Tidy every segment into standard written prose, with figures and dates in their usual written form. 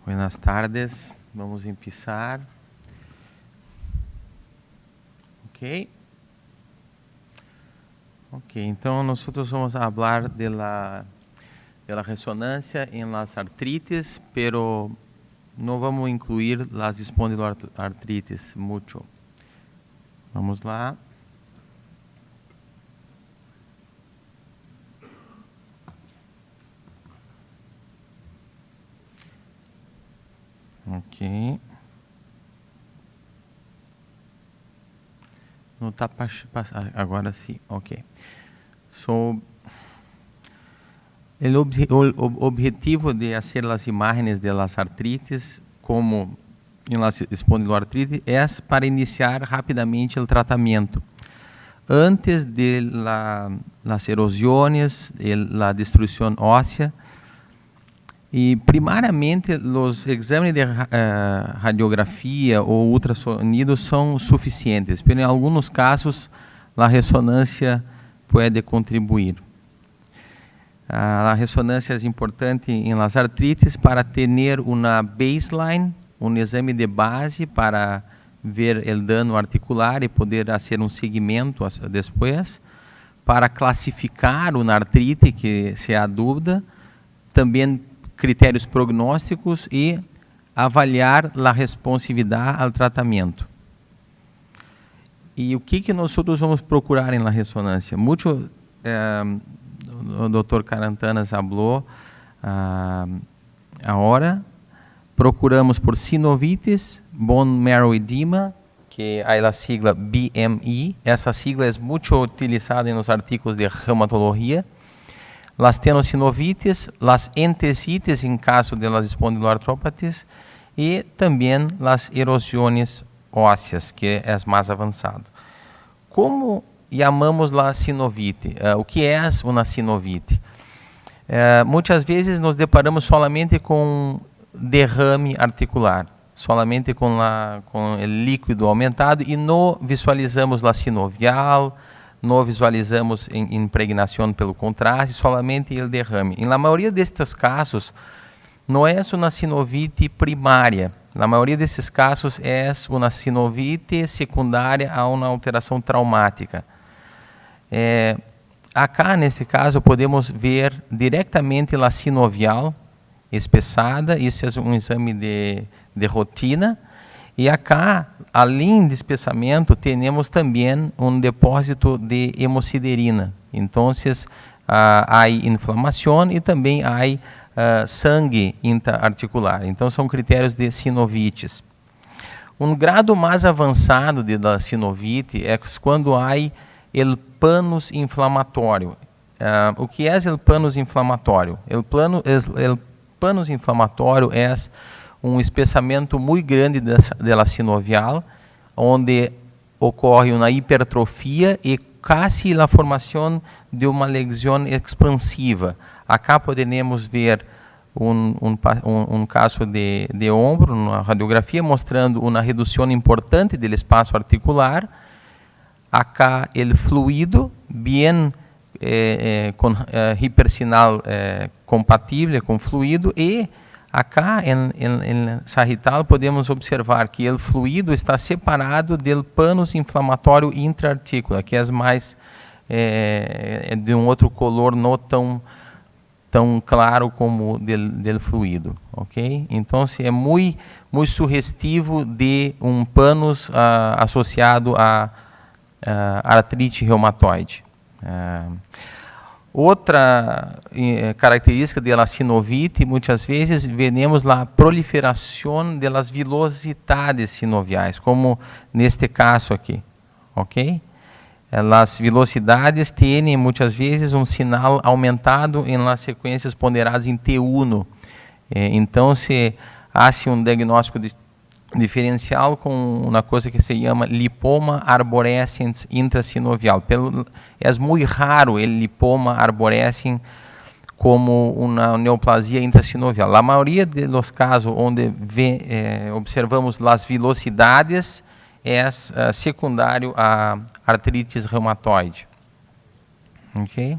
Buenas tardes, vamos a empezar. Ok, então nós vamos falar de la ressonância em las artrites, pero não vamos incluir las espondiloartrites mucho. Vamos lá. Ok. Não está passando. Agora sim. Ok. O objetivo de fazer as imagens de las artrites, como em las espondiloartrites, é para iniciar rapidamente o tratamento. Antes de las erosiones, la destruição óssea. E, primariamente, os exames de radiografia ou ultrassonido são suficientes, mas em alguns casos, a ressonância pode contribuir. A ressonância é importante em las artrites para ter uma baseline, exame de base para ver o dano articular e poder fazer seguimento depois, para classificar uma artrite que se há dúvida, também critérios prognósticos e avaliar a responsividade ao tratamento. E o que nós vamos procurar em la ressonância? Muito, o Dr. Carantanas falou agora, procuramos por sinovites, bone marrow edema, que é a sigla BMI. Essa sigla é muito utilizada nos artigos de reumatologia. Las tenosinovites, las entesites em caso de las espondiloartrópatas e também las erosiones ósseas, que é mais avançado. Como chamamos la sinovite? O que é uma sinovite? Muitas vezes nos deparamos solamente com derrame articular, solamente com o líquido aumentado e não visualizamos la sinovial, não visualizamos impregnação pelo contraste, solamente o derrame. Na maioria destes casos, não é uma sinovite primária. Na maioria desses casos, é uma sinovite secundária a uma alteração traumática. Acá, nesse caso, podemos ver diretamente a sinovial espessada. Isso é um exame de rotina. E acá, além de espessamento, temos também depósito de hemosiderina. Então, há inflamação e também há sangue intraarticular. Então, são critérios de sinovites. Grado mais avançado da sinovite é quando há o pannus inflamatório. O que é o pannus inflamatório? O pannus inflamatório é espessamento muito grande da sinovial, onde ocorre uma hipertrofia e quase a formação de uma lesão expansiva. Acá podemos ver caso de ombro, uma radiografia mostrando uma redução importante do espaço articular. Acá o fluido, bem com hipersinal compatível com fluido e acá, em sagital, podemos observar que o fluido está separado do pannus inflamatório intraarticular, que é mais de outro color não tão claro como do fluido, ok? Então, é muito sugestivo de pannus associado a artrite reumatoide. Outra característica da sinovite, muitas vezes, vemos a proliferação das vilosidades sinoviais, como neste caso aqui, ok? As velocidades têm, muitas vezes, sinal aumentado em las sequências ponderadas em T1. Então, se há diagnóstico diferencial com uma coisa que se chama lipoma arborescens intrasinovial. É muito raro o lipoma arborescens como uma neoplasia intrasinovial. A maioria dos casos onde observamos as velocidades é secundário a artrites reumatoide. Ok?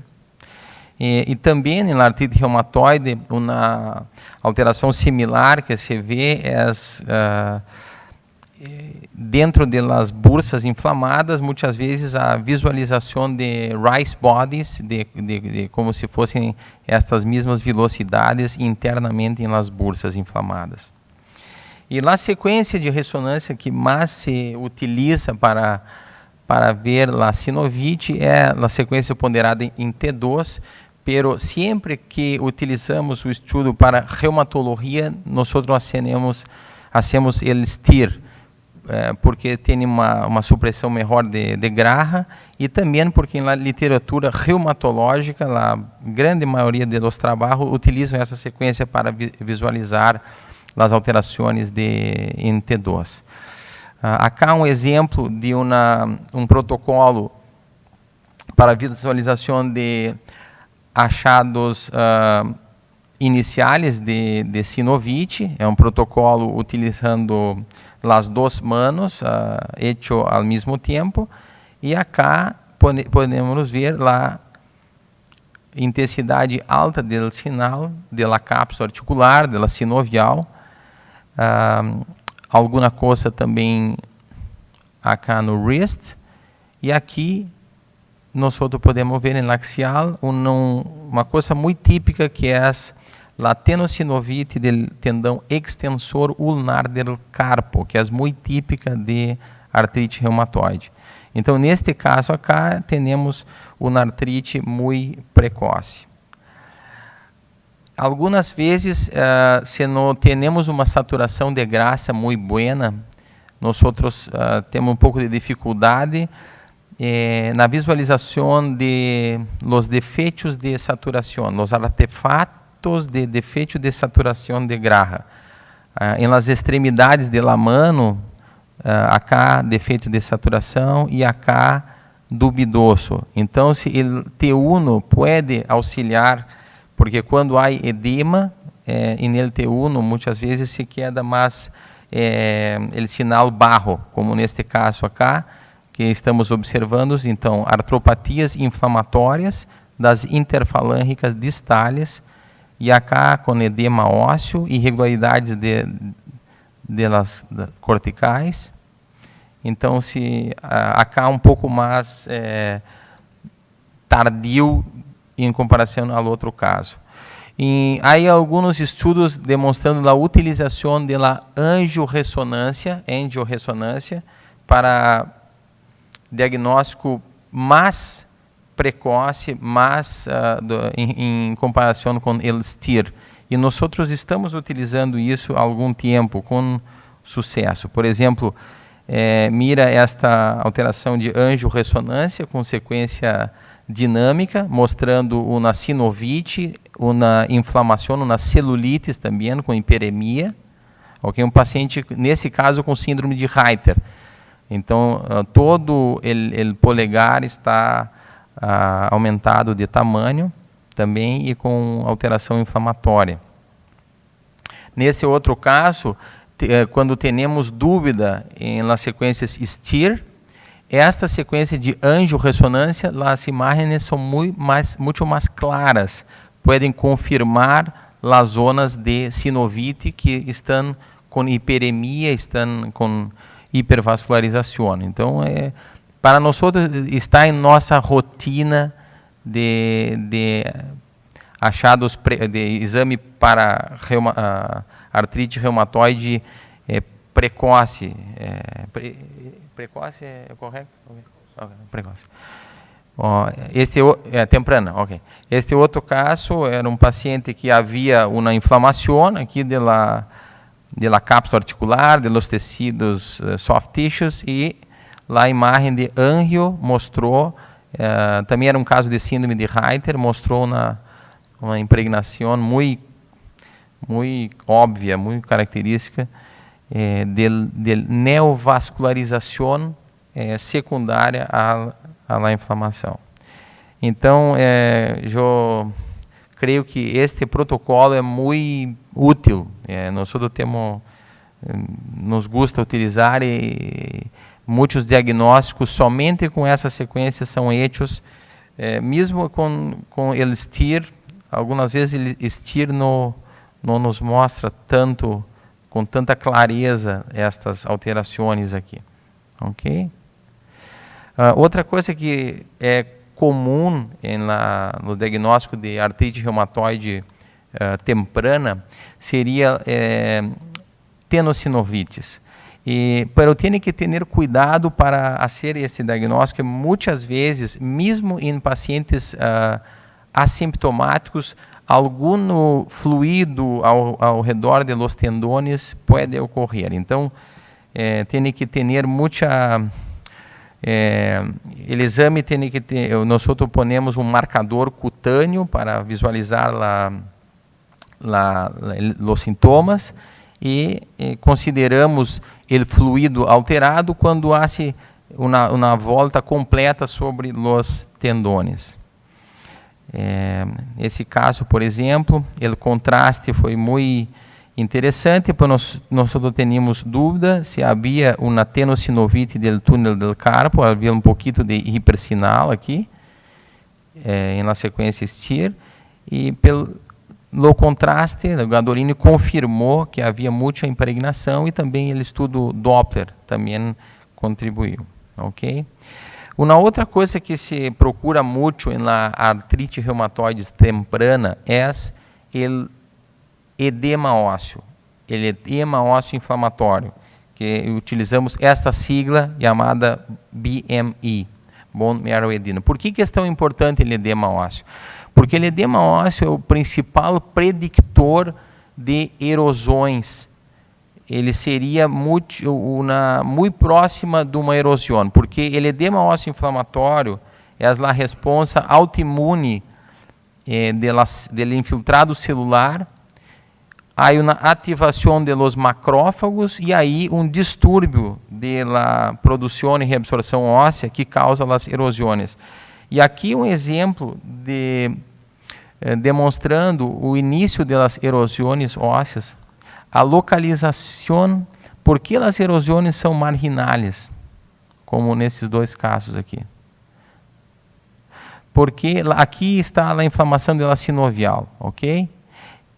E também na artrite reumatoide, uma alteração similar que se vê é dentro das bursas inflamadas, muitas vezes a visualização de rice bodies, como se fossem estas mesmas velocidades internamente nas bursas inflamadas. E a sequência de ressonância que mais se utiliza para ver a sinovite é a sequência ponderada em T2, pero sempre que utilizamos o estudo para reumatologia, nós hacemos el STIR, porque tem uma supressão melhor de Graha, e também porque na literatura reumatológica, a grande maioria dos trabalhos utilizam essa sequência para visualizar as alterações em T2. Acá um exemplo de um protocolo para visualização de achados iniciais de sinovite. É um protocolo utilizando as duas manos, hecho ao mesmo tempo. E acá podemos ver a intensidade alta do sinal da cápsula articular, da sinovial. Alguma coisa também acá no wrist. E aqui nós podemos ver em axial uma coisa muito típica que é a tenossinovite do tendão extensor ulnar do carpo, que é muito típica de artrite reumatoide. Então, neste caso acá, temos uma artrite muito precoce. Algumas vezes, se não temos uma saturação de grasa muito boa, nós temos um pouco de dificuldade na visualização de los defeitos de saturação, los artefatos de defeito de saturação de Graha. Em las extremidades de la mano, acá defeito de saturação e acá duvidoso. Então, se o T1 pode auxiliar, porque quando há edema, no T1 muitas vezes se queda mais o sinal barro, como neste caso acá, que estamos observando, então, artropatias inflamatórias das interfalângicas distales, e acá com edema ósseo, irregularidades das corticais. Então, acá um pouco mais tardio em comparação ao outro caso. E há alguns estudos demonstrando a utilização da angiorressonância para diagnóstico mais precoce, em comparação com o STIR. E nós estamos utilizando isso há algum tempo com sucesso. Por exemplo, mira esta alteração de angiorressonância com sequência dinâmica, mostrando uma sinovite, uma inflamação, uma celulite também, com hiperemia. Okay? Um paciente, nesse caso, com síndrome de Reiter. Então, todo o polegar está aumentado de tamanho também e com alteração inflamatória. Nesse outro caso, quando temos dúvida em las sequências STIR, esta sequência de angiorressonância, as imagens são muito mais claras, podem confirmar as zonas de sinovite que estão com hiperemia, estão com hipervascularização. Então, para nós está em nossa rotina de achados de exame para artrite reumatoide precoce. Precoce é correto? Precoce. Temprana, ok. Este outro caso era um paciente que havia uma inflamação aqui de la cápsula articular, de los tecidos soft tissues, e a imagem de angio mostrou, também era um caso de síndrome de Reiter, mostrou uma impregnação muito óbvia, muito característica de neovascularização secundária à inflamação. Então, eu creio que este protocolo é muito útil. Nós nos gusta utilizar e muitos diagnósticos somente com essa sequência são feitos mesmo com o STIR, algumas vezes o STIR não nos mostra com tanta clareza estas alterações aqui. Ok? Outra coisa que é comum no diagnóstico de artrite reumatoide temprana seria tenossinovites. Pero tem que ter cuidado para fazer esse diagnóstico. Muitas vezes, mesmo em pacientes assintomáticos, algum fluido ao redor de los tendones pode ocorrer. Então, tem que ter muita... o exame tem que ter... Nós ponemos um marcador cutâneo para visualizar os sintomas e consideramos o fluido alterado quando há uma volta completa sobre os tendones. Esse caso, por exemplo, o contraste foi muito interessante, pois nós tínhamos dúvida se havia uma tenossinovite do túnel do carpo, havia um pouquinho de hipersinal aqui, na sequência STIR, e no contraste, o Gadolini confirmou que havia muita impregnação e também o estudo Doppler também contribuiu. Ok? Uma outra coisa que se procura muito na artrite reumatoide temprana é o edema ósseo, o edema ósseo inflamatório, que utilizamos esta sigla chamada BME, Bone Marrow Edema. Por que é tão importante o edema ósseo? Porque o edema ósseo é o principal predictor de erosões. Ele seria muito próxima de uma erosão, porque o edema ósseo inflamatório é a resposta autoimune do infiltrado celular. Há uma ativação de los macrófagos e aí um distúrbio da produção e reabsorção óssea que causa as erosões. E aqui um exemplo demonstrando o início das erosões ósseas, a localização, por que as erosões são marginais, como nesses dois casos aqui. Porque aqui está a inflamação da sinovial, ok?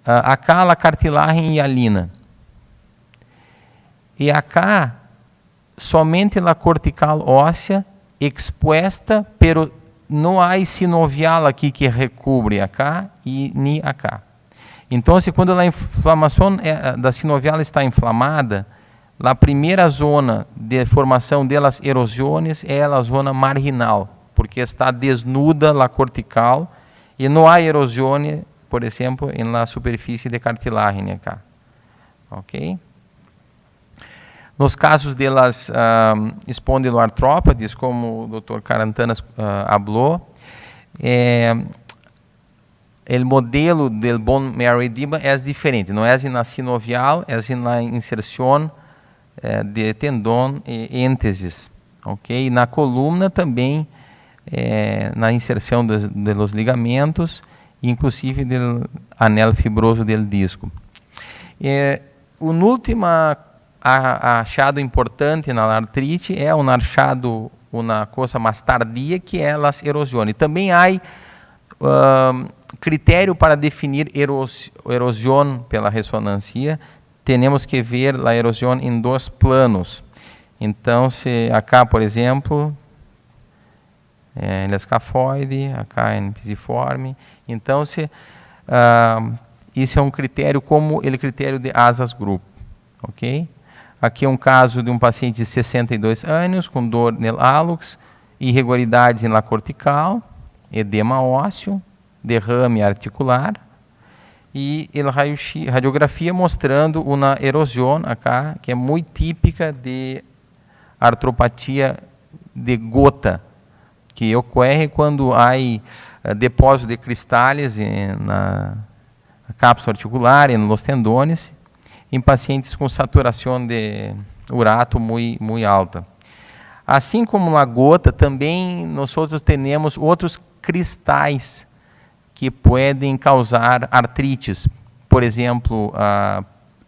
Acá a cartilagem hialina. E acá, somente a cortical óssea exposta, pero não há sinovial aqui que recobre acá e nem acá. Então, quando a inflamação da sinovial está inflamada, a primeira zona de formação delas erosões é a zona marginal, porque está desnuda a cortical e não há erosão, por exemplo, na superfície de cartilagem acá. Ok? Nos casos delas espondiloartrópades, como o Dr. Carantanas falou, o modelo do bone marrow edema é diferente, não é na sinovial, é na inserção de tendão e ênteses, ok? E na coluna também, na inserção dos ligamentos, inclusive do anel fibroso do disco. Um último achado importante na artrite é um achado, uma coisa mais tardia, que é as erosões. Também há critério para definir erosão pela ressonância. Temos que ver a erosão em dois planos. Então, se acá, por exemplo, escafoide, acá em pisiforme. Então, isso é um critério como o critério de Asas Group, ok? Aqui é um caso de um paciente de 62 anos com dor no hálux, irregularidades na cortical, edema ósseo, derrame articular e a radiografia mostrando uma erosão acá que é muito típica de artropatia de gota, que ocorre quando há depósito de cristais na cápsula articular e nos tendones, em pacientes com saturação de urato muito alta. Assim como na gota, também nós temos outros cristais que podem causar artrites. Por exemplo,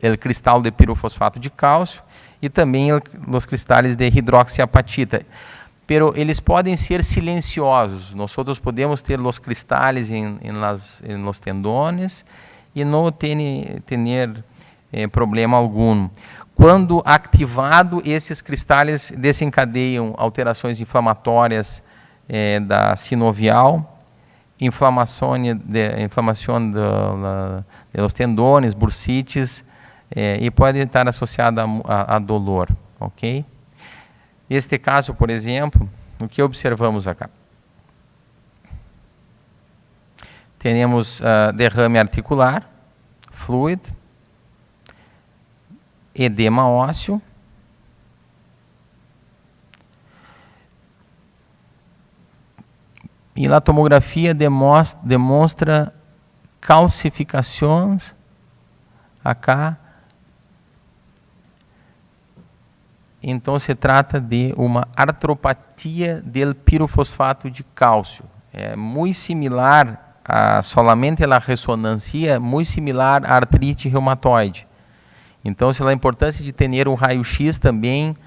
o cristal de pirofosfato de cálcio e também os cristais de hidroxiapatita. pero eles podem ser silenciosos. Nós podemos ter os cristales em los tendones e não ter problema algum. Quando ativado, esses cristales desencadeiam alterações inflamatórias da sinovial, inflamação dos tendones, bursites, e pode estar associada a dolor, ok? Este caso, por exemplo, o que observamos acá? Temos derrame articular, fluid, edema ósseo, e a tomografia demonstra calcificações acá. Então se trata de uma artropatia do pirofosfato de cálcio. É muito similar solamente a ressonância, muito similar à artrite reumatoide. Então, a importância de ter um raio-x também,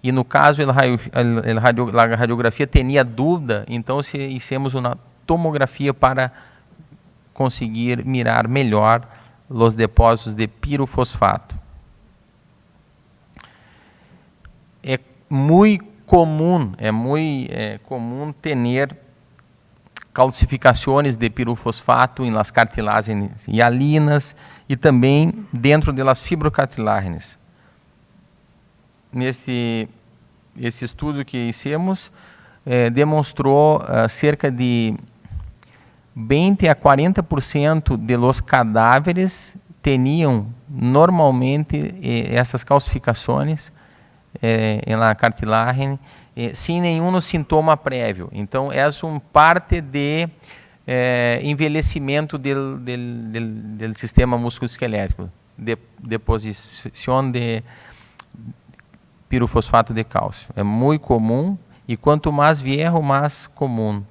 e no caso a radiografia tinha dúvida, então fizemos uma tomografia para conseguir mirar melhor os depósitos de pirofosfato. É muito comum ter calcificações de pirofosfato em las cartilagens hialinas e também dentro das fibrocartilagens. Esse estudo que hicimos demonstrou cerca de 20 a 40% de los cadáveres tinham normalmente essas calcificações em la cartilagem sem nenhum sintoma prévio. Então, é parte de envelhecimento do sistema musculoesquelético, deposição de pirofosfato de cálcio. É muito comum e quanto mais viejo, mais comum.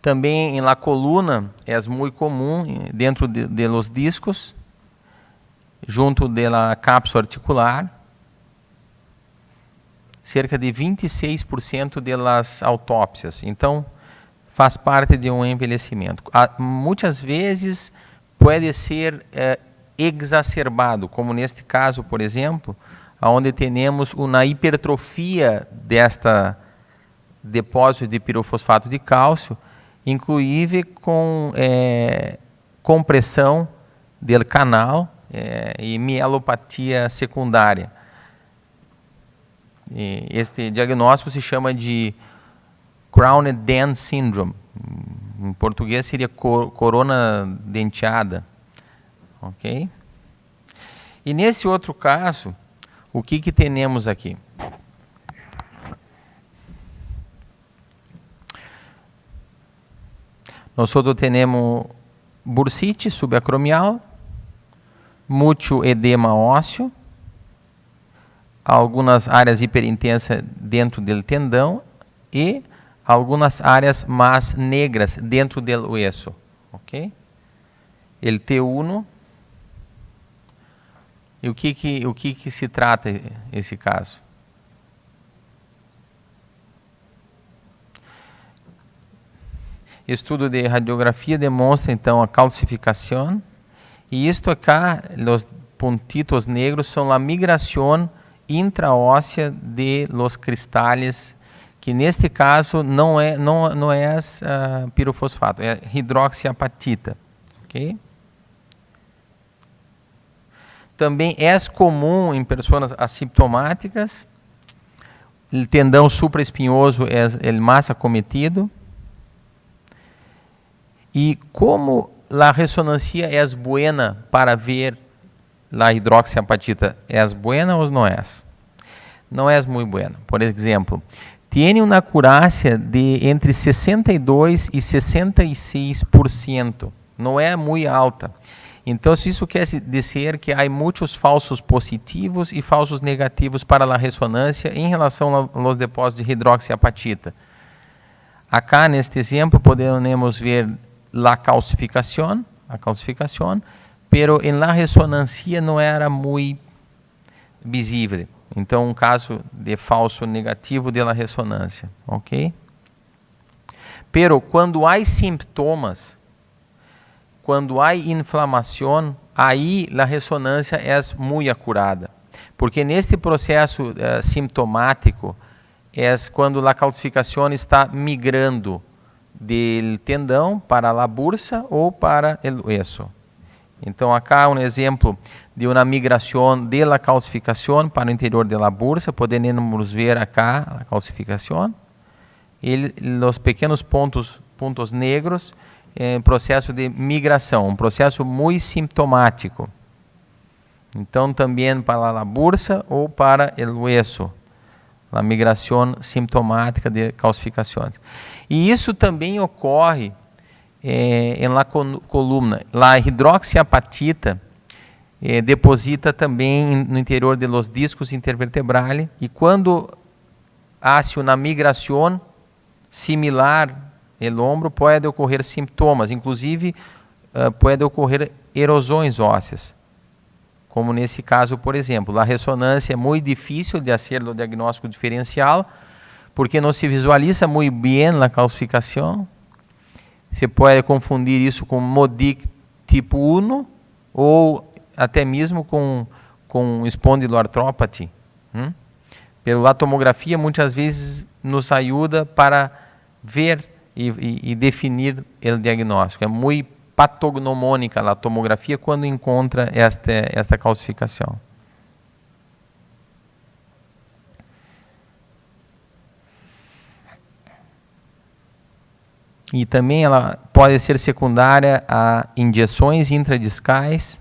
Também na coluna é muito comum dentro de los discos, junto da cápsula articular. Cerca de 26% das autópsias. Então, faz parte de um envelhecimento. Muitas vezes pode ser exacerbado, como neste caso, por exemplo, onde temos uma hipertrofia desta depósito de pirofosfato de cálcio, inclusive com compressão do canal e mielopatia secundária. Este diagnóstico se chama de Crowned Dent Syndrome. Em português seria corona denteada. Ok? E nesse outro caso, o que temos aqui? Nós temos bursite subacromial, muito edema ósseo, algumas áreas hiperintensas dentro do tendão e algumas áreas mais negras dentro do osso, ok? El T1. E o que se trata esse caso? Estudo de radiografia demonstra então a calcificação, e isto acá, os pontitos negros são a migração intraóssea de los cristales, que neste caso não é pirofosfato, é hidroxiapatita, ok? Também é comum em pessoas assintomáticas, o tendão supraespinhoso é o mais acometido, e como a ressonância é buena para ver a hidroxiapatita, é buena ou não é? Não é muito buena. Por exemplo, tem uma acurácia de entre 62% e 66%. Não é muito alta. Então, isso quer dizer que há muitos falsos positivos e falsos negativos para a ressonância em relação aos depósitos de hidroxiapatita. Acá, neste exemplo, podemos ver a calcificação, pero em la ressonância não era muito visível. Então, um caso de falso negativo de la ressonância, ok? Pero quando há sintomas, quando há inflamação, aí a ressonância é muito acurada. Porque neste processo sintomático é quando a calcificação está migrando do tendão para a bursa ou para o hueso. Então, acá um exemplo de uma migração de la calcificação para o interior da bursa. Podemos ver acá a calcificação. E os pequenos pontos negros em processo de migração, um processo muito sintomático. Então, também para a bursa ou para o hueso, a migração sintomática de calcificações. E isso também ocorre na coluna. A hidroxiapatita deposita também no interior de los discos intervertebrales, e quando há uma migração similar no ombro, pode ocorrer sintomas, inclusive pode ocorrer erosões ósseas, como nesse caso, por exemplo. A ressonância é muito difícil de fazer o diagnóstico diferencial, porque não se visualiza muito bem a calcificação. Você pode confundir isso com Modic tipo 1 ou até mesmo com espondiloartrópata. Pela tomografia, muitas vezes nos ajuda para ver e definir o diagnóstico. É muito patognomônica a tomografia quando encontra esta calcificação. E também ela pode ser secundária a injeções intradiscais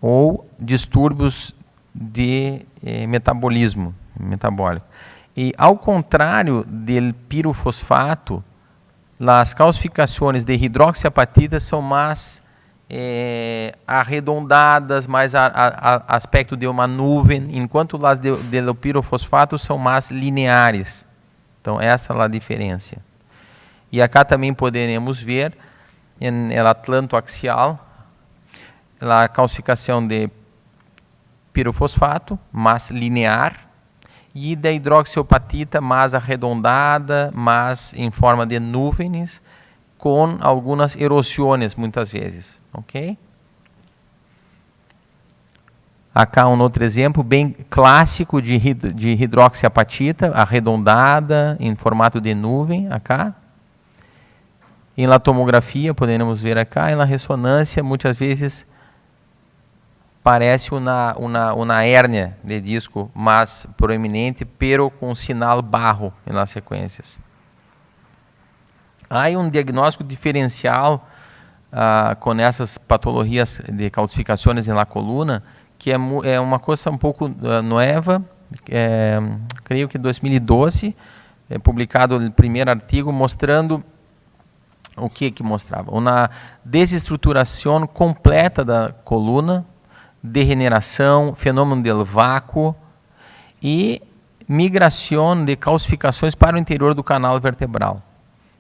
ou distúrbios de metabolismo metabólico. E ao contrário do pirofosfato, as calcificações de hidroxiapatita são mais arredondadas, mais aspecto de uma nuvem, enquanto as do pirofosfato são mais lineares. Então, essa é a diferença. E acá também poderemos ver, no atlanto axial, a calcificação de pirofosfato, mais linear, e da hidroxiapatita mais arredondada, mais em forma de nuvens, com algumas erosões, muitas vezes. Ok? Acá um outro exemplo bem clássico de hidroxiapatita, arredondada, em formato de nuvem, acá. Em la tomografia, podemos ver acá, e na ressonância, muitas vezes parece uma hérnia de disco mais proeminente, pero com sinal barro nas sequências. Há um diagnóstico diferencial com essas patologias de calcificações na coluna, que é uma coisa um pouco nova, creio que em 2012, publicado o primeiro artigo mostrando o que mostrava? Uma desestruturação completa da coluna, degeneração, fenômeno del vácuo e migração de calcificações para o interior do canal vertebral.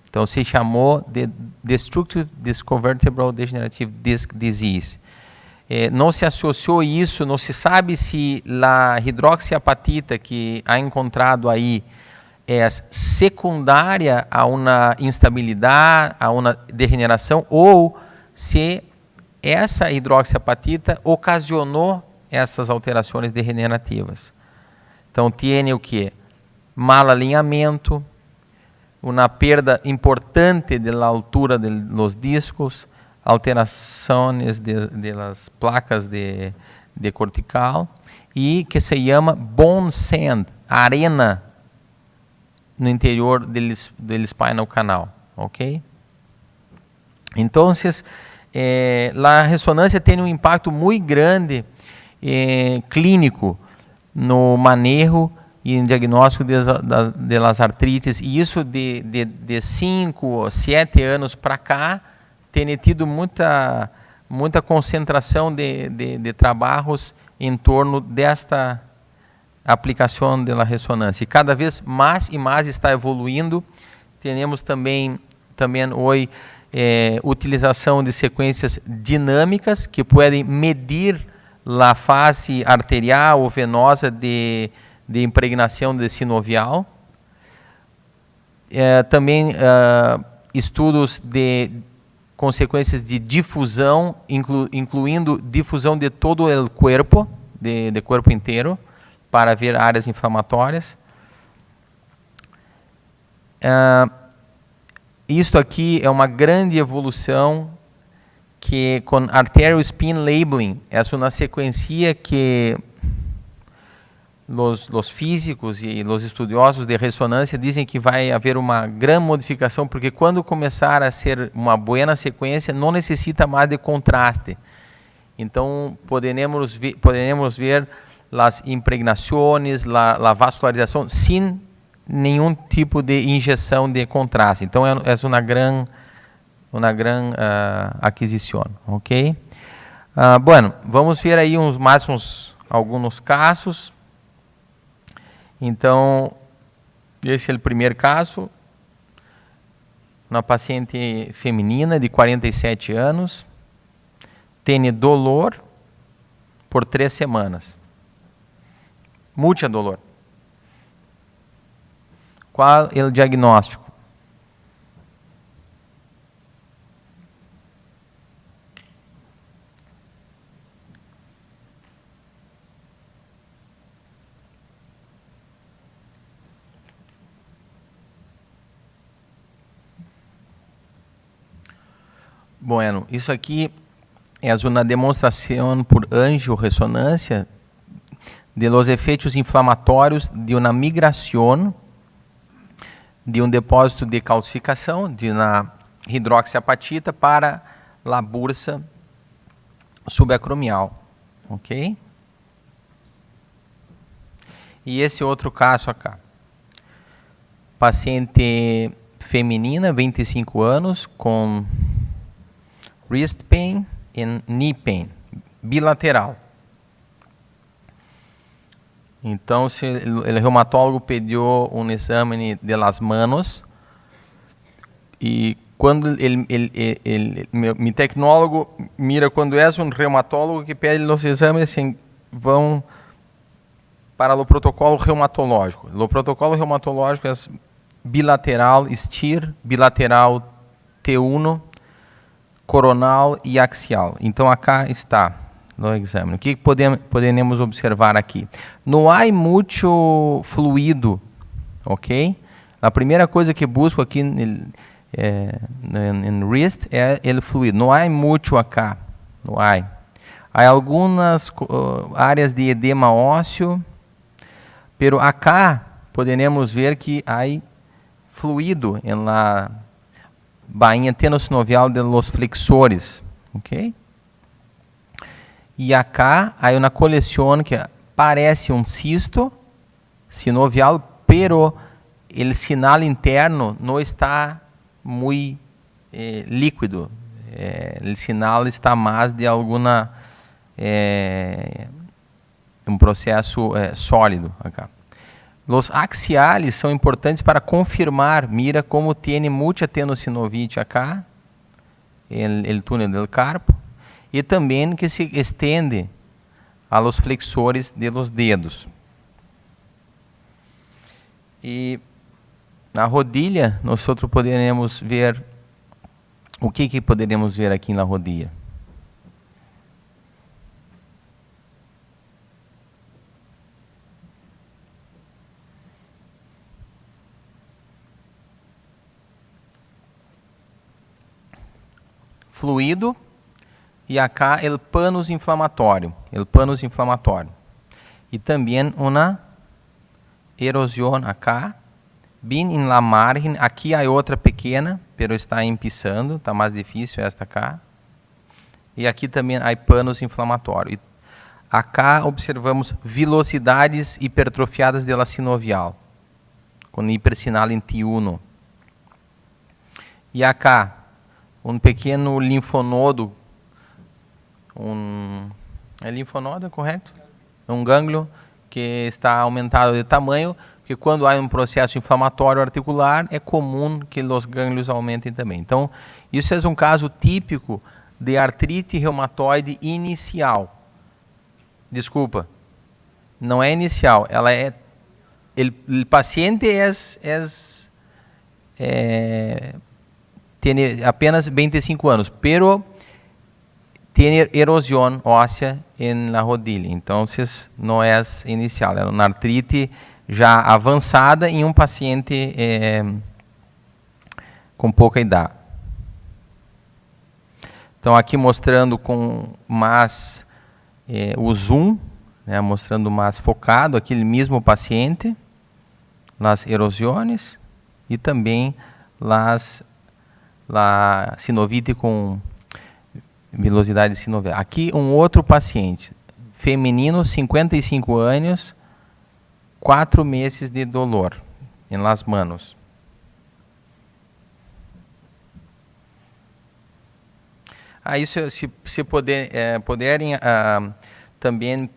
Então, se chamou de Destructive Discovertebral Degenerative Disc Disease. Não se associou isso, não se sabe se a hidroxiapatita que há encontrado aí é secundária a uma instabilidade, a uma degeneração, ou se essa hidroxiapatita ocasionou essas alterações degenerativas. Então, tem o que? Mal alinhamento, uma perda importante da altura dos discos, alterações de las placas de cortical, e que se chama bone sand, arena no interior do spinal canal, ok? Então, a ressonância tem um impacto muito grande clínico no manejo e em diagnóstico das artrites, e isso de 5 ou 7 anos para cá tem tido muita concentração de trabalhos em torno desta aplicação da ressonância. E cada vez mais e mais está evoluindo. Temos também hoje utilização de sequências dinâmicas que podem medir a fase arterial ou venosa de impregnação de sinovial. Também estudos de consequências de difusão, incluindo difusão de todo o corpo, de corpo inteiro, para ver áreas inflamatórias. Isto aqui é uma grande evolução que com arterial spin labeling é uma sequência que os físicos e os estudiosos de ressonância dizem que vai haver uma grande modificação, porque quando começar a ser uma boa sequência, não necessita mais de contraste. Então, poderemos ver as impregnações, a vascularização, sem nenhum tipo de injeção de contraste. Então, é uma grande aquisição, ok? Bueno, vamos ver aí alguns casos. Então, esse é o primeiro caso. Uma paciente feminina de 47 anos, tem dolor por 3 semanas. Muito dolor. Qual é o diagnóstico? Bueno, isso aqui é uma demonstração por angiorressonância de los efeitos inflamatórios de uma migração de um depósito de calcificação, de uma hidroxiapatita para a bursa subacromial, ok? E esse outro caso aqui, paciente feminina, 25 anos, com wrist pain e knee pain, bilateral. Então, o reumatólogo pediu um exame de las manos e quando meu tecnólogo mira quando é um reumatólogo que pede os exames, assim, vão para o protocolo reumatológico. O protocolo reumatológico é bilateral STIR, bilateral T1, coronal e axial. Então, acá está no exame. O que podemos observar aqui? Não há muito fluido, ok? A primeira coisa que busco aqui no wrist é o fluido. Não há muito acá, não há. Há algumas áreas de edema ósseo, pero acá podemos ver que há fluido na bainha tenosinovial de los flexores, ok? E acá há uma coleção que parece um cisto sinovial, pero o sinal interno não está muito líquido. O sinal está mais de alguma um processo sólido acá. Os axiales são importantes para confirmar, mira como tem muita tenossinovite acá, o túnel do carpo, e também que se estende a los flexores de los dedos. E na rodilha, nós poderemos ver, o que poderemos ver aqui na rodilha? Fluido e acá o pânus inflamatório, e também uma erosão acá, bem em la margem. Aqui há outra pequena, pero está empissando, está mais difícil esta acá. E aqui também há pânus inflamatório. E acá observamos velocidades hipertrofiadas de la sinovial, com hipersinal em T1. E acá um pequeno linfonodo, é linfonodo, correto? Um gânglio que está aumentado de tamanho, que quando há um processo inflamatório articular, é comum que os gânglios aumentem também. Então, isso é um caso típico de artrite reumatoide inicial. Desculpa, não é inicial, ela é... O paciente tem apenas 25 anos, pero tem erosão óssea na rodilha. Então, não é inicial, é uma artrite já avançada em um paciente com pouca idade. Então, aqui mostrando com mais o zoom, né, mostrando mais focado aquele mesmo paciente, as erosões e também a sinovite com velocidade sinovial. Aqui um outro paciente, feminino, 55 anos, 4 meses de dolor em las manos. Aí se puderem também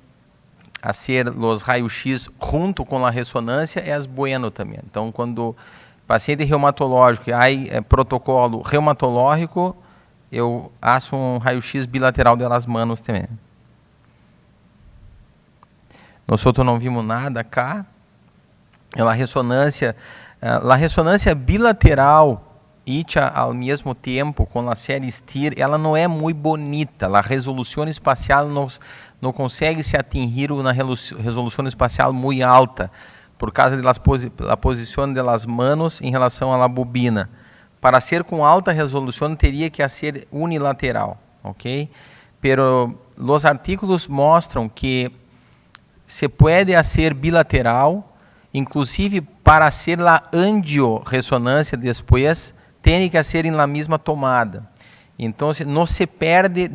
fazer os raios-x junto com a ressonância, é bueno também. Então, quando paciente reumatológico e há protocolo reumatológico, eu faço um raio-x bilateral delas manos também. Nós não vimos nada cá. A ressonância bilateral hecha ao mesmo tempo com a série STIR, ela não é muito bonita. A resolução espacial não consegue se atingir uma resolução espacial muito alta, por causa da posição das manos em relação à bobina. Para ser com alta resolução, teria que ser unilateral, ok? Pero os artículos mostram que se pode fazer bilateral, inclusive para ser a angiorressonância depois, tem que ser na mesma tomada. Então, não se perde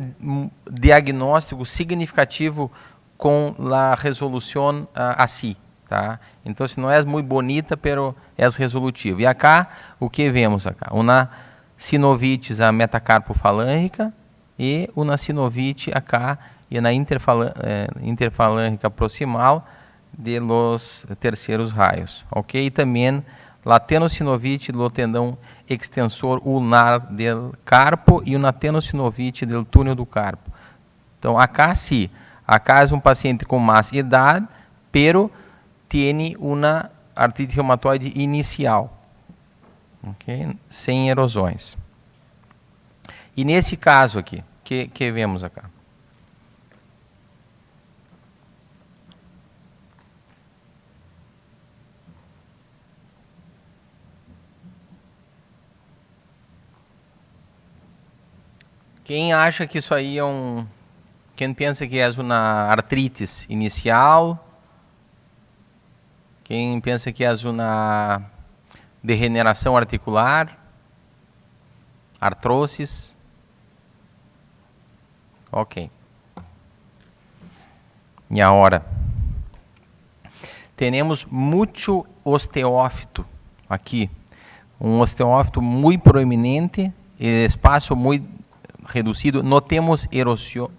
diagnóstico significativo com a resolução assim, tá? Então, não é muito bonita, pero é resolutiva. E acá, o que vemos acá? Uma sinovite metacarpofalângica e uma sinovite acá e na interfalângica proximal de los terceiros raios, ok? E também a tenossinovite do tendão extensor ulnar do carpo e uma tenossinovite do túnel do carpo. Então, acá sim, acá é um paciente com mais idade, pero tem uma artrite reumatoide inicial, ok? Sem erosões. E nesse caso aqui, que vemos acá? Quem acha que isso aí é quem pensa que é uma artritis inicial? Quem pensa que é uma degeneração articular? Artrosis? Ok. E agora? Temos muito osteófito aqui. Um osteófito muito proeminente, espaço muito reduzido, não temos erosão,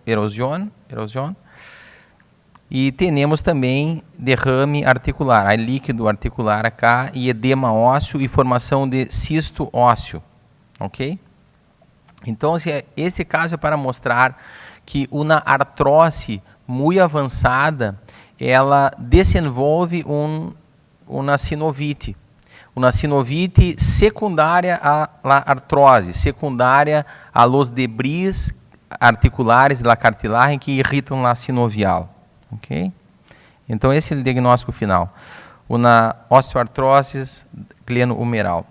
e temos também derrame articular, há líquido articular acá, e edema ósseo e formação de cisto ósseo, ok? Então, esse caso é para mostrar que uma artrose muito avançada, ela desenvolve uma sinovite. Uma sinovite secundária à artrose, secundária a los debris articulares da cartilagem que irritam a sinovial, ok? Então esse é o diagnóstico final, uma osteoartrose glenohumeral.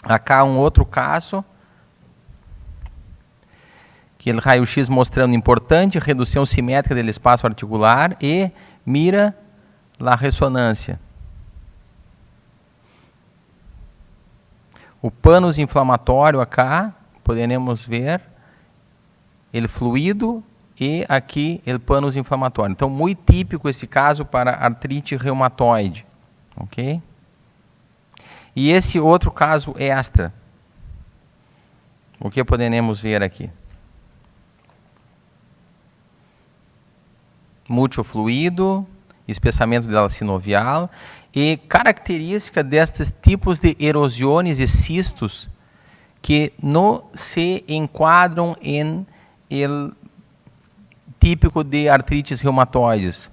Acá um outro caso, que o raio-x mostrando importante redução simétrica do espaço articular e mira a ressonância. O pânus inflamatório acá, podemos ver, ele fluido e aqui o pânus inflamatório. Então, muito típico esse caso para artrite reumatoide, ok? E esse outro caso extra, o que podemos ver aqui? Muito fluido, espessamento da sinovial. E característica destes tipos de erosões e cistos que não se enquadram em típico de artrites reumatoides.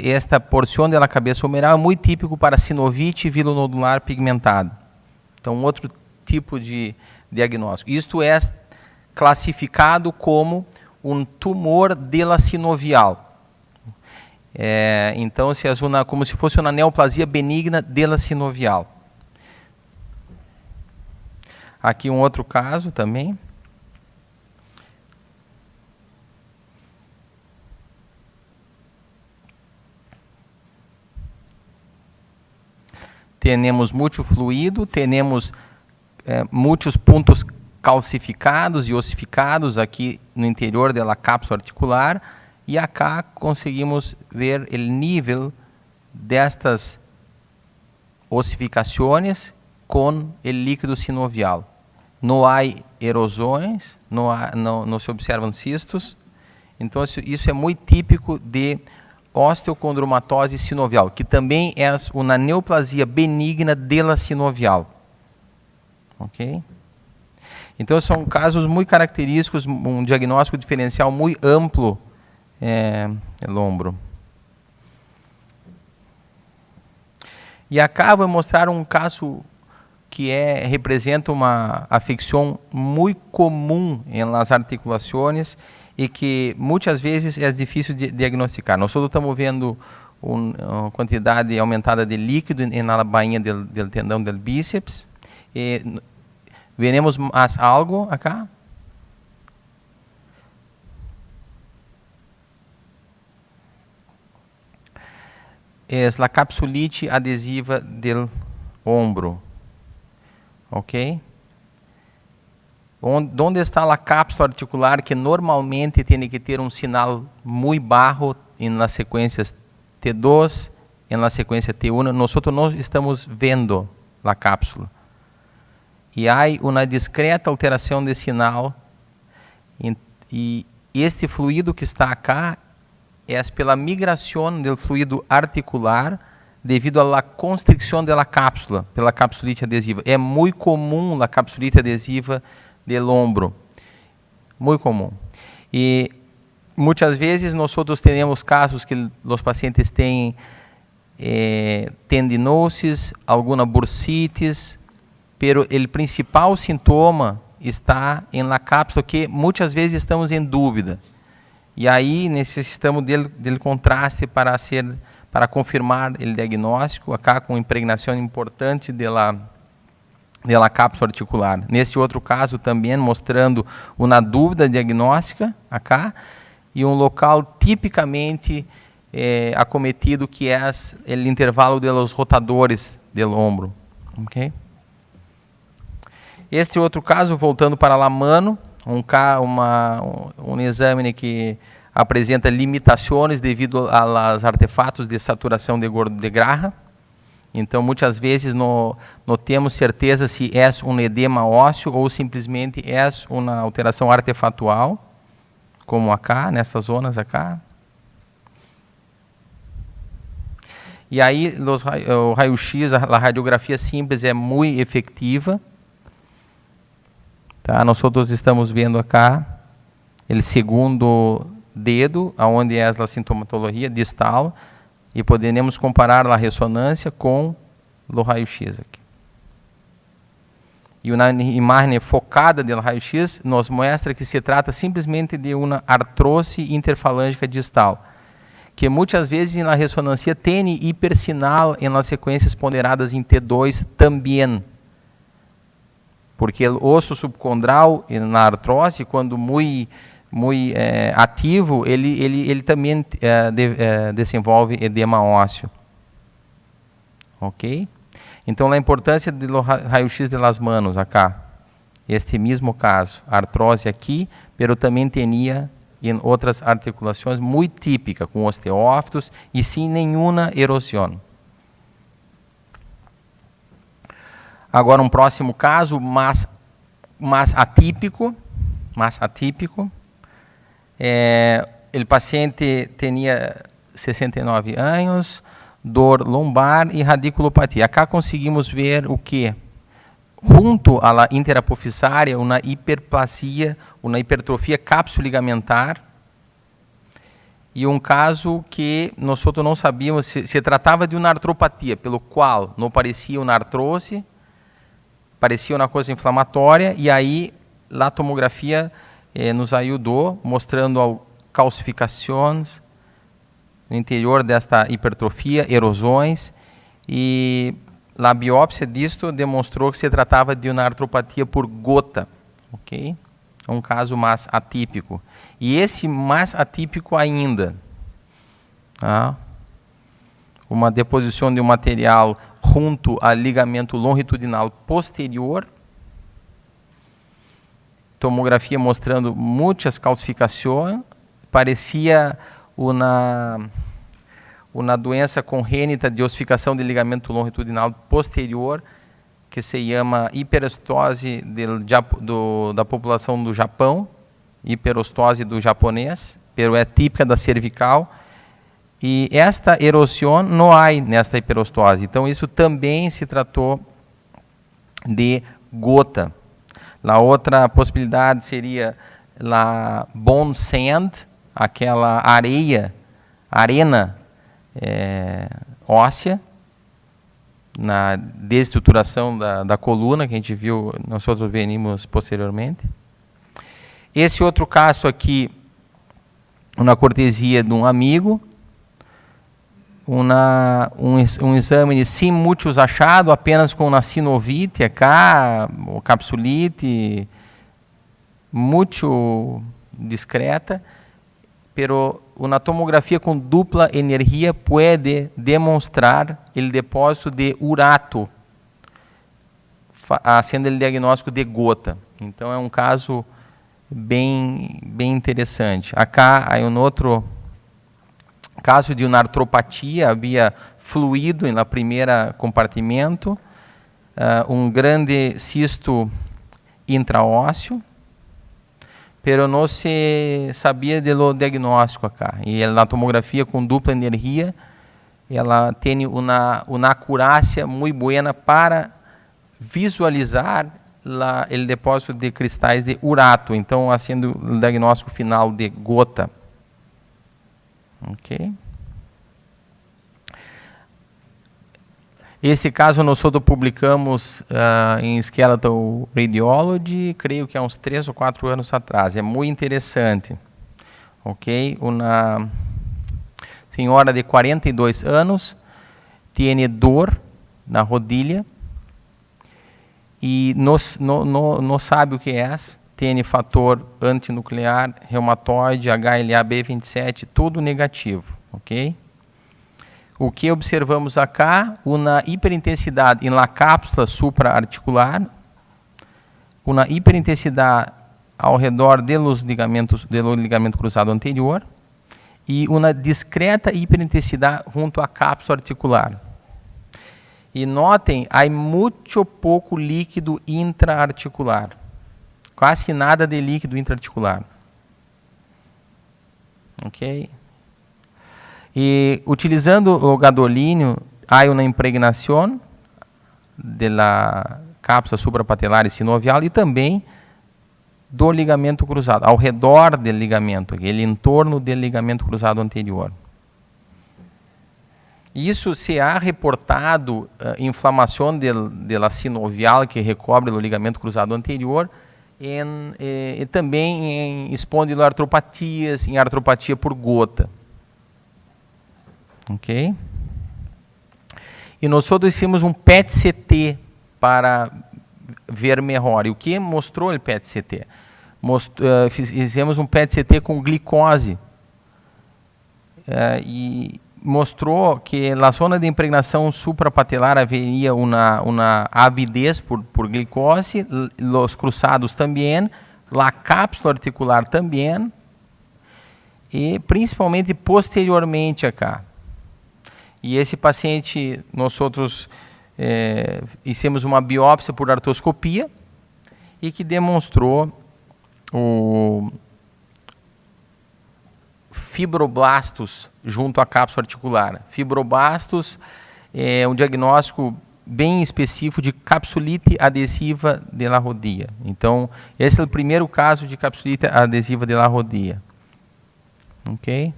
Esta porção da cabeça humeral é muito típico para sinovite vilonodular pigmentado. Então, outro tipo de diagnóstico. Isto é classificado como um tumor de la sinovial. Então, como se fosse uma neoplasia benigna de la sinovial. Aqui um outro caso também. Temos muito fluido, temos muitos pontos calcificados e ossificados aqui no interior da cápsula articular, e acá conseguimos ver o nível destas ossificações com o líquido sinovial. Não há erosões, não se observam cistos. Então, isso é muito típico de osteocondromatose sinovial, que também é uma neoplasia benigna de la sinovial. Ok? Então, são casos muito característicos, um diagnóstico diferencial muito amplo no ombro. E acá vou mostrar um caso que representa uma afecção muito comum nas articulações e que muitas vezes é difícil de diagnosticar. Nós estamos vendo uma quantidade aumentada de líquido na bainha do tendão do bíceps. Veremos mais algo acá. É a capsulite adesiva do ombro. Ok? Onde está a cápsula articular que normalmente tem que ter um sinal muito baixo nas sequências T2, na sequência T1? Nós não estamos vendo a cápsula. E há uma discreta alteração de sinal. E este fluido que está acá é pela migração do fluido articular devido à constricção da cápsula, pela capsulite adesiva. É muito comum a capsulite adesiva do ombro. Muito comum. E muitas vezes nós temos casos que os pacientes têm tendinoses, alguma bursitis, pero o principal sintoma está na cápsula, que muitas vezes estamos em dúvida. E aí necessitamos dele contraste para confirmar o diagnóstico, acá com impregnação importante da cápsula articular. Nesse outro caso também mostrando uma dúvida diagnóstica acá e um local tipicamente acometido, que é o intervalo dos rotadores do ombro. Ok? Este outro caso, voltando para a mano, um exame que apresenta limitações devido aos artefatos de saturação de grasa. Então, muitas vezes não temos certeza se é um edema ósseo ou simplesmente é uma alteração artefatual, como acá, nessas zonas acá. E aí, o raio-x, a radiografia simples é muito efetiva. Tá? Nós estamos vendo acá o segundo dedo, onde é a sintomatologia distal, e podemos comparar a ressonância com o raio-x aqui. E uma imagem focada do raio-x nos mostra que se trata simplesmente de uma artrose interfalângica distal, que muitas vezes na ressonância tem hipersinal nas sequências ponderadas em T2 também. Porque o osso subcondral na artrose, quando muito ativo, ele também desenvolve edema ósseo. Ok? Então, a importância do raio-x de las manos acá. Este mesmo caso, artrose aqui, pero também tinha em outras articulações muito típica, com osteófitos e sem nenhuma erosão. Agora, um próximo caso, mais atípico. O paciente tinha 69 anos, dor lombar e radiculopatia. Acá conseguimos ver o quê? junto à interapofisária, uma hiperplasia, uma hipertrofia capsuligamentar, e um caso que nós não sabíamos, se tratava de uma artropatia, pelo qual não parecia uma artrose, parecia uma coisa inflamatória, e aí a tomografia nos ajudou, mostrando calcificações no interior desta hipertrofia, erosões, e a biópsia disto demonstrou que se tratava de uma artropatia por gota, ok? Um caso mais atípico. E esse mais atípico ainda, tá? Uma deposição de um material junto ao ligamento longitudinal posterior, tomografia mostrando muitas calcificações, parecia uma doença congênita de ossificação de ligamento longitudinal posterior, que se chama hiperostose da população do Japão, hiperostose do japonês, pero é típica da cervical, e esta erosão não há nesta hiperostose. Então, isso também se tratou de gota. A outra possibilidade seria a bone sand, aquela arena óssea, na desestruturação da coluna, que a gente viu, nós vimos posteriormente. Esse outro caso aqui, uma cortesia de um amigo, um exame sem muitos achados, apenas com uma sinovite, capsulite, muito discreta, pero uma tomografia com dupla energia pode demonstrar o depósito de urato, sendo o diagnóstico de gota. Então, é um caso bem interessante. Acá há um outro caso de uma artropatia, havia fluido no primeiro compartimento, um grande cisto intraósseo, pero não se sabia do diagnóstico acá. E na tomografia com dupla energia, ela tem uma acurácia muito boa para visualizar o depósito de cristais de urato, então, sendo o diagnóstico final de gota. Ok? Esse caso nós publicamos em Skeletal Radiology, creio que há uns 3 ou 4 anos atrás. É muito interessante. Ok? Uma senhora de 42 anos tem dor na rodilha e não sabe o que é. Tem fator antinuclear, reumatoide, HLA-B27, tudo negativo. Ok? O que observamos acá, uma hiperintensidade na cápsula supraarticular, uma hiperintensidade ao redor do ligamento cruzado anterior e uma discreta hiperintensidade junto à cápsula articular. E notem, há muito pouco líquido intraarticular, quase nada de líquido intraarticular. Ok? E, utilizando o gadolínio, há uma impregnação da cápsula suprapatelar e sinovial e também do ligamento cruzado, ao redor do ligamento, aquele em torno do ligamento cruzado anterior. Isso se há reportado inflamação da sinovial que recobre o ligamento cruzado anterior e também em espondiloartropatias, em artropatia por gota. Ok? E nós fizemos um PET-CT para ver melhor. E o que mostrou o PET-CT? Fizemos um PET-CT com glicose. E mostrou que na zona de impregnação suprapatelar haveria uma avidez por glicose, os cruzados também, a cápsula articular também, e principalmente posteriormente acá. E esse paciente, nós fizemos uma biópsia por artroscopia e que demonstrou o fibroblastos junto à cápsula articular. Fibroblastos é um diagnóstico bem específico de capsulite adesiva de la rodilla. Então, esse é o primeiro caso de capsulite adesiva de la rodilla. Ok?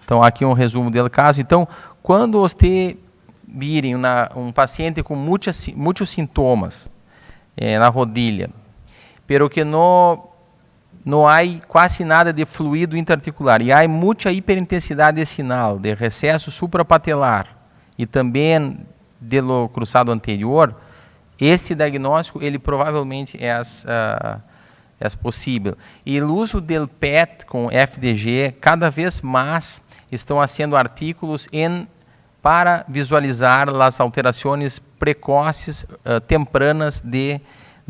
Então, aqui um resumo do caso. Então, quando você virem um paciente com muitos sintomas na rodilha, pero que não há quase nada de fluido interarticular e há muita hiperintensidade de sinal, de recesso suprapatelar e também de lo cruzado anterior, esse diagnóstico ele provavelmente é possível. E o uso do PET com FDG, cada vez mais estão sendo artículos para visualizar as alterações precoces, tempranas de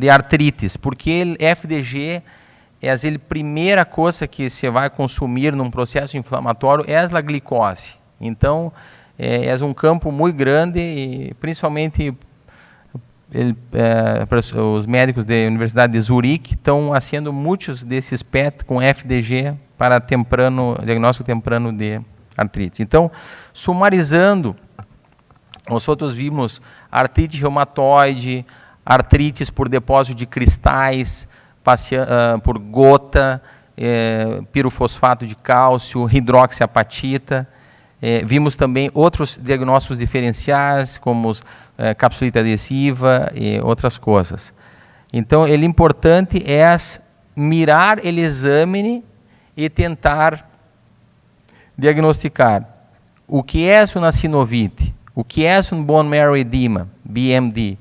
artrites, porque o FDG é a primeira coisa que você vai consumir num processo inflamatório, é a glicose. Então, é um campo muito grande e principalmente os médicos da Universidade de Zurique estão fazendo muitos desses PET com FDG para diagnóstico temprano de artrite. Então, sumarizando, nós outros vimos artrite reumatoide, artrites por depósito de cristais, por gota, pirofosfato de cálcio, hidroxiapatita. Vimos também outros diagnósticos diferenciais, como capsulite adesiva e outras coisas. Então, o importante é mirar o exame e tentar diagnosticar o que é uma sinovite, o que é um bone marrow edema, BMD,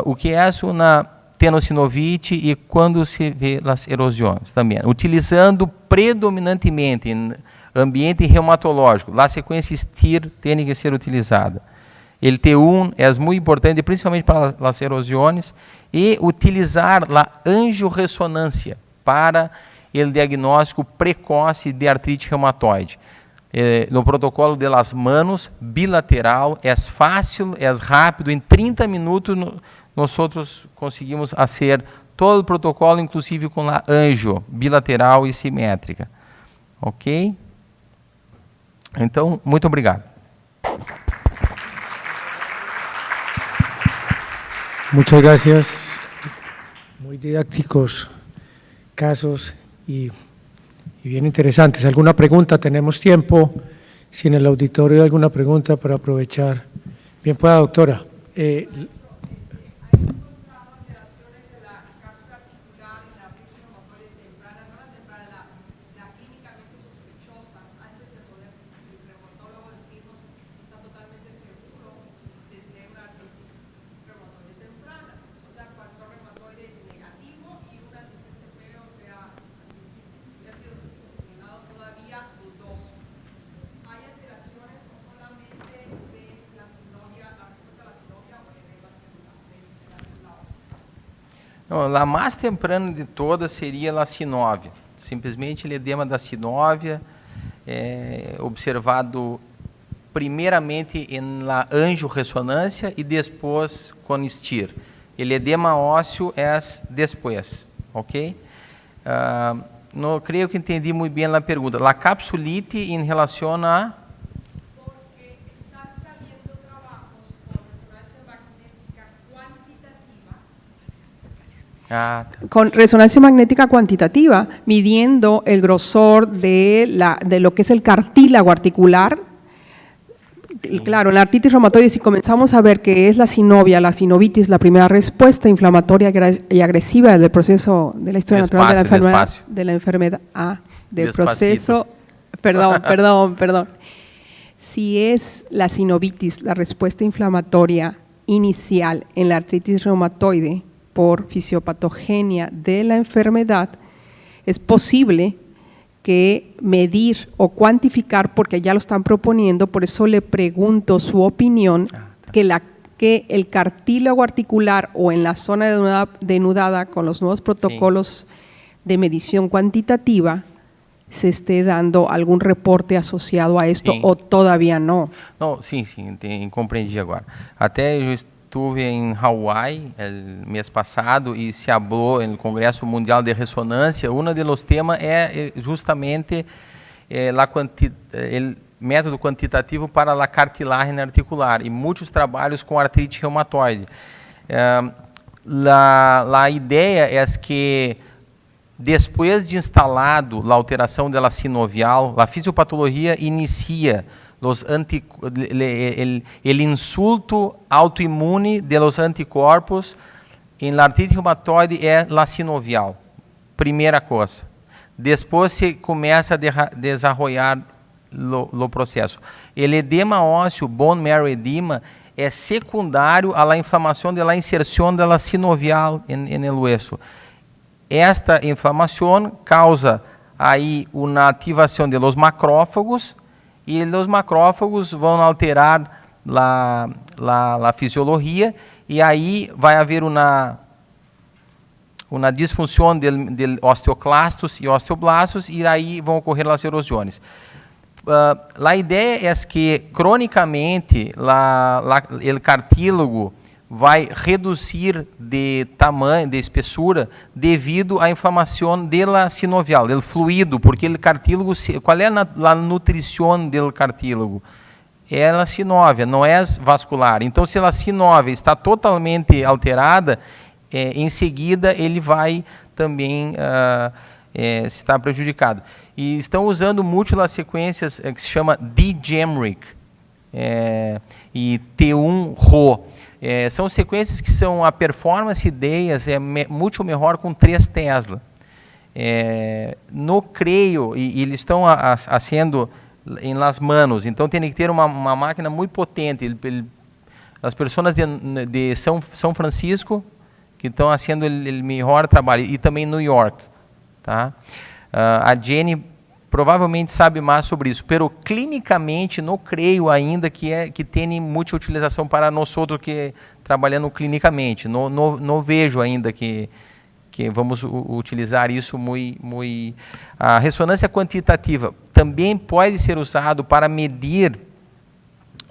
o que é uma tenossinovite e quando se vê as erosões também, utilizando predominantemente em ambiente reumatológico, a sequência STIR tem que ser utilizada. El T1 é muito importante, principalmente para as erosões, e utilizar a angiorressonância para o diagnóstico precoce de artrite reumatoide. No protocolo de las manos, bilateral, é fácil, é rápido, em 30 minutos nós conseguimos fazer todo o protocolo, inclusive com a angio, bilateral e simétrica. Ok? Então, muito obrigado. Muchas gracias. Muy didácticos casos y bien interesantes. ¿Alguna pregunta? Tenemos tiempo. Si en el auditorio hay alguna pregunta para aprovechar. Bien, pueda, doctora. Não, a mais temprana de todas seria a sinóvia. Simplesmente o edema da sinóvia, observado primeiramente na angiorressonância e depois com STIR. O edema ósseo é depois, ok? Não creio que entendi muito bem a pergunta. A capsulite em relação a... Con resonancia magnética cuantitativa, midiendo el grosor de lo que es el cartílago articular. Sí. Claro, en la artritis reumatoide, si comenzamos a ver que es la sinovitis, la primera respuesta inflamatoria y agresiva del proceso de la historia natural de la enfermedad, del proceso, perdón. Si es la sinovitis, la respuesta inflamatoria inicial en la artritis reumatoide, por fisiopatogenia de la enfermedad, es posible que medir o cuantificar, porque ya lo están proponiendo, por eso le pregunto su opinión, que el cartílago articular o en la zona denudada con los nuevos protocolos de medición cuantitativa, se esté dando algún reporte asociado a esto o todavía no. No, sim, compreendi agora. Até eu estive em Hawaii el mês passado e se falou no Congresso Mundial de Ressonância. Um dos temas é justamente método quantitativo para a cartilagem articular e muitos trabalhos com artrite reumatoide. A ideia é que depois de instalado a alteração da sinovial, a fisiopatologia inicia o insulto autoimune de los anticorpos em la artrite reumatoide é la sinovial, primeira coisa. Depois se começa a desenvolver o processo. O edema ósseo, bone marrow edema, é secundário à inflamação da inserção da sinovial no hueso. Esta inflamação causa aí uma ativação de los macrófagos e os macrófagos vão alterar a fisiologia e aí vai haver uma disfunção de osteoclastos e osteoblastos e aí vão ocorrer as erosões. A ideia é que cronicamente o cartílago vai reduzir de tamanho, de espessura, devido à inflamação da sinovial, do fluido, porque o cartílago, qual é a nutrição do cartílago? É a sinóvia, não é vascular. Então, se a sinóvia está totalmente alterada, em seguida ele vai também estar prejudicado. E estão usando múltiplas sequências que se chama D-Gemric e T1-RO. São sequências que são a performance delas muito melhor com 3 Tesla. No creio, e eles estão sendo em las manos, então tem que ter uma máquina muito potente. As pessoas de São Francisco que estão fazendo o melhor trabalho, e também New York. Tá? A Jenny provavelmente sabe mais sobre isso, pero clinicamente não creio ainda que tem muita utilização para nós outros que trabalhando clinicamente. Não vejo ainda que vamos utilizar isso muito. A ressonância quantitativa também pode ser usado para medir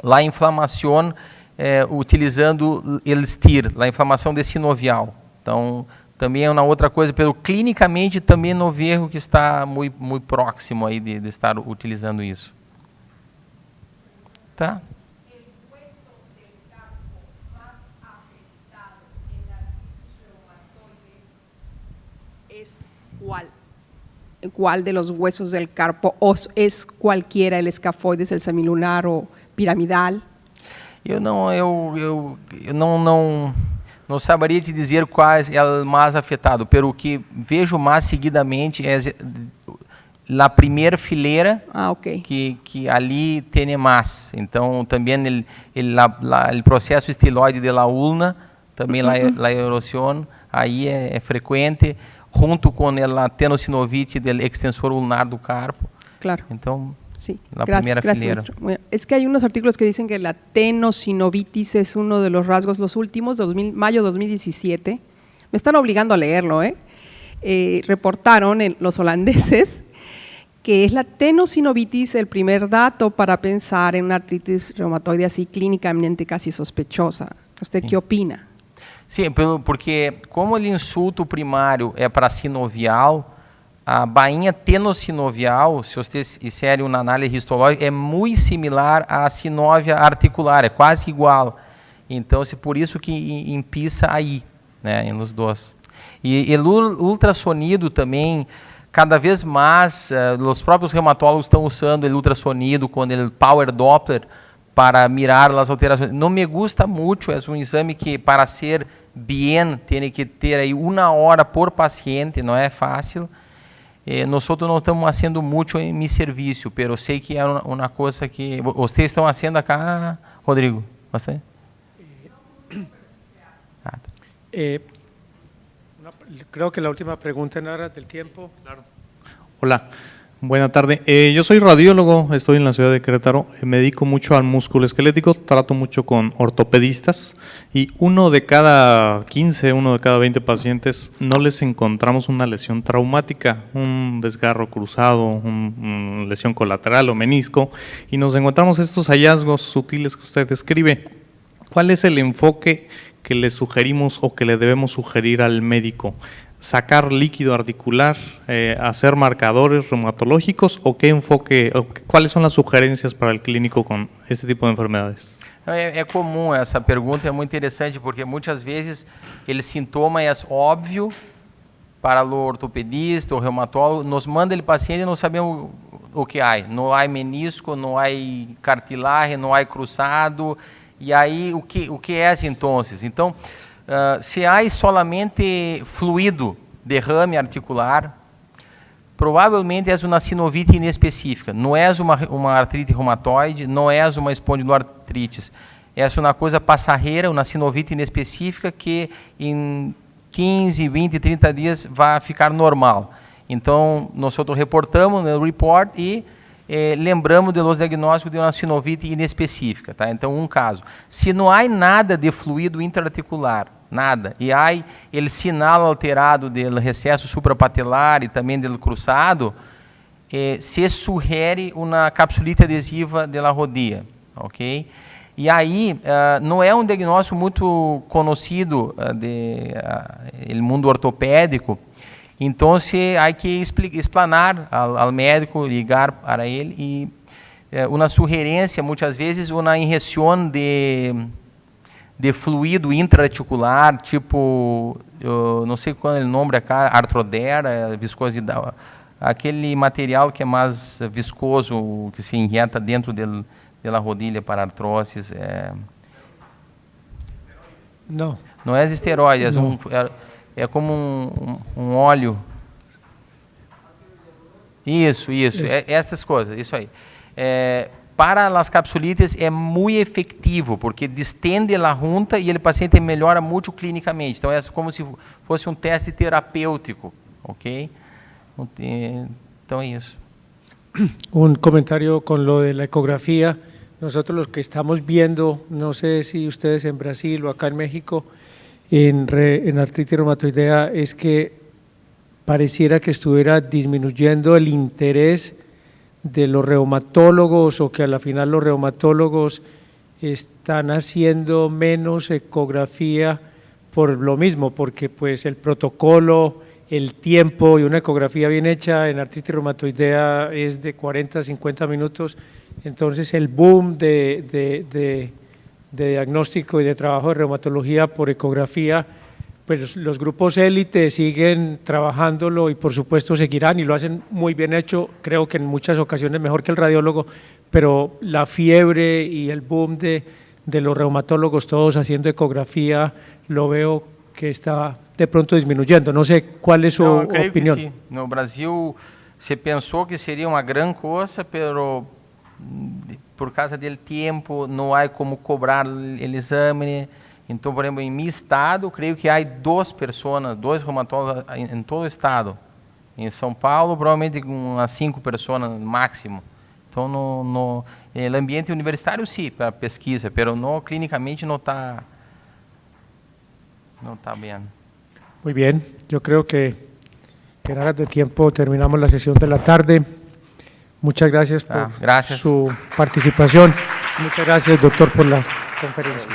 a inflamação utilizando o STIR, a inflamação de sinovial. Então, também é uma outra coisa, pelo clinicamente também não vejo que está muito próximo aí de estar utilizando isso. Tá? O hueso del carpo más afectado en la artritis reumatoide es cuál? ¿Cuál de los huesos del carpo? ¿O es cualquiera, el escafoides, el semilunar o piramidal? Eu não saberia te dizer qual é o mais afetado, pelo que vejo mais seguidamente é a primeira fileira, que ali tem mais. Então, também o processo estiloide da ulna, também a erosão, aí é frequente, junto com a tenosinovite do extensor ulnar do carpo. Claro. Então, sí, la primera filera. Bueno, es que hay unos artículos que dicen que la tenosinovitis es uno de los rasgos, los últimos, mayo 2017. Me están obligando a leerlo, reportaron los holandeses que es la tenosinovitis el primer dato para pensar en una artritis reumatoide así clínicamente casi sospechosa. ¿Usted qué opina? Sim, porque como o insulto primário é para sinovial, a bainha tenosinovial, se vocês fizerem uma análise histológica, é muito similar à sinóvia articular, é quase igual. Então, é por isso que empieza aí, né, nos dois. E o ultrassonido também, cada vez mais, os próprios reumatólogos estão usando o ultrassonido com o Power Doppler para mirar as alterações. Não me gusta muito, é um exame que para ser bem tem que ter aí 1 hora por paciente, não é fácil. Nós não estamos fazendo muito em meu serviço, mas eu sei que é uma coisa que vocês estão fazendo acá, Rodrigo. Você? Creo que la última pregunta en aras del tiempo. Claro. Hola, buena tarde. Yo soy radiólogo, estoy en la ciudad de Querétaro, me dedico mucho al músculo esquelético, trato mucho con ortopedistas y 1 de cada 15, 1 de cada 20 pacientes no les encontramos una lesión traumática, un desgarro cruzado, una lesión colateral o menisco, y nos encontramos estos hallazgos sutiles que usted describe. ¿Cuál es el enfoque que le sugerimos o que le debemos sugerir al médico? sacar líquido articular, hacer marcadores reumatológicos o qué enfoque, o cuáles son las sugerencias para el clínico con este tipo de enfermedades? É comum essa pergunta, é muito interessante, porque muitas vezes o sintoma é óbvio para o ortopedista, o reumatólogo, nos manda o paciente e não sabemos o que há. Não há menisco, não há cartilagem, não há cruzado, e aí o que é então? Então, se há solamente fluido, derrame articular, provavelmente é uma sinovite inespecífica. Não é uma artrite reumatoide, não é uma espondiloartrite. É uma coisa passageira, uma sinovite inespecífica que em 15, 20, 30 dias vai ficar normal. Então, nós reportamos no report e lembramos dos diagnósticos de uma sinovite inespecífica. Tá? Então, um caso. Se não há nada de fluido intraarticular, nada, e há o sinal alterado do recesso suprapatelar e também do cruzado, se sugere uma capsulite adesiva da rodilha, ok? E aí, não é um diagnóstico muito conhecido do mundo ortopédico, então há que explanar ao médico, ligar para ele, e uma sugerência, muitas vezes, uma injeção de fluido intraarticular, tipo, não sei qual é o nome, artrodera, viscosidade, aquele material que é mais viscoso, que se injeta dentro da rodilha para artroses. Não. Não é esteroide, é como um óleo. Isso. Essas coisas, isso aí. Para as capsulites é muito efetivo, porque distende a junta e o paciente melhora muito clinicamente. Então, é como se fosse um teste terapêutico, ok? Então, é isso. Un comentario con lo de la ecografía. Nosotros los que estamos viendo, no sé si ustedes en Brasil o acá en México, en artritis reumatoidea, es que pareciera que estuviera disminuyendo el interés de los reumatólogos, o que a la final los reumatólogos están haciendo menos ecografía por lo mismo, porque pues el protocolo, el tiempo y una ecografía bien hecha en artritis reumatoidea es de 40 a 50 minutos, entonces el boom de diagnóstico y de trabajo de reumatología por ecografía, pues los grupos élite siguen trabajándolo y por supuesto seguirán y lo hacen muy bien hecho, creo que en muchas ocasiones mejor que el radiólogo, pero la fiebre y el boom de los reumatólogos todos haciendo ecografía, lo veo que está de pronto disminuyendo. No sé cuál es su opinión. Que sí. No Brasil se pensou que seria uma grande coisa, pero por causa do tempo não há como cobrar o exame. Então, por exemplo, em meu estado, creio que há dois reumatólogos em todo o estado. Em São Paulo, provavelmente umas 5 pessoas no máximo. Então, no ambiente universitário, sim, para pesquisa, mas clinicamente não está bem. Muy bien, yo creo que en aras de tiempo terminamos la sesión de la tarde. Muchas gracias por gracias. su participación. Muchas gracias, doctor, por la conferencia.